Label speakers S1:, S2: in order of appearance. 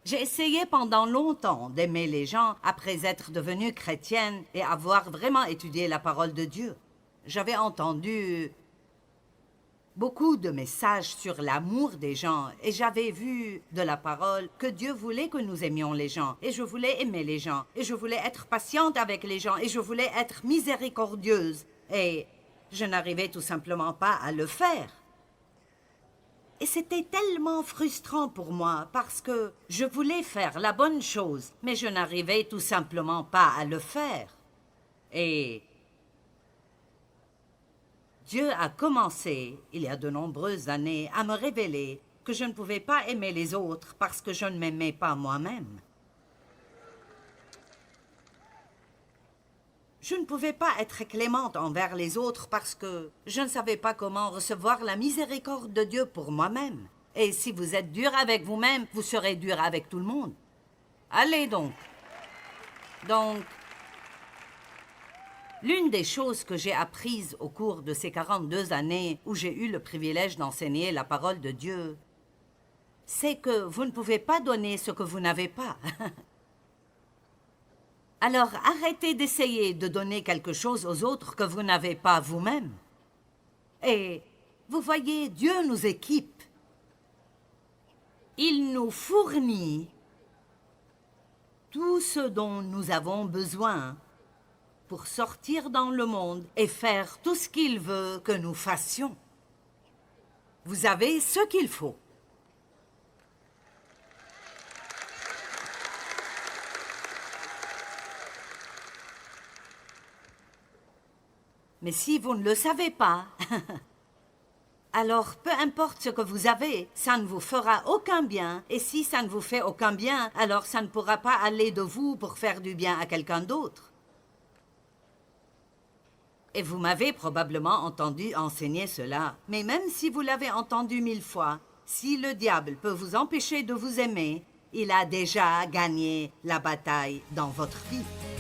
S1: J'ai essayé pendant longtemps d'aimer les gens après être devenue chrétienne et avoir vraiment étudié la parole de Dieu. J'avais entendu beaucoup de messages sur l'amour des gens et j'avais vu de la parole que Dieu voulait que nous aimions les gens et je voulais aimer les gens et je voulais être patiente avec les gens et je voulais être miséricordieuse et je n'arrivais tout simplement pas à le faire. Et c'était tellement frustrant pour moi parce que je voulais faire la bonne chose mais je n'arrivais tout simplement pas à le faire. Et Dieu a commencé, il y a de nombreuses années, à me révéler que je ne pouvais pas aimer les autres parce que je ne m'aimais pas moi-même. Je ne pouvais pas être clémente envers les autres parce que je ne savais pas comment recevoir la miséricorde de Dieu pour moi-même. Et si vous êtes dur avec vous-même, vous serez dur avec tout le monde. Allez donc. L'une des choses que j'ai apprises au cours de ces 42 années où j'ai eu le privilège d'enseigner la parole de Dieu, c'est que vous ne pouvez pas donner ce que vous n'avez pas. Alors arrêtez d'essayer de donner quelque chose aux autres que vous n'avez pas vous-même. Et vous voyez, Dieu nous équipe. Il nous fournit tout ce dont nous avons besoin pour sortir dans le monde et faire tout ce qu'il veut que nous fassions. Vous avez ce qu'il faut. Mais si vous ne le savez pas, alors peu importe ce que vous avez, ça ne vous fera aucun bien. Et si ça ne vous fait aucun bien, alors ça ne pourra pas aller de vous pour faire du bien à quelqu'un d'autre. Et vous m'avez probablement entendu enseigner cela. Mais même si vous l'avez entendu 1000 fois, si le diable peut vous empêcher de vous aimer, il a déjà gagné la bataille dans votre vie.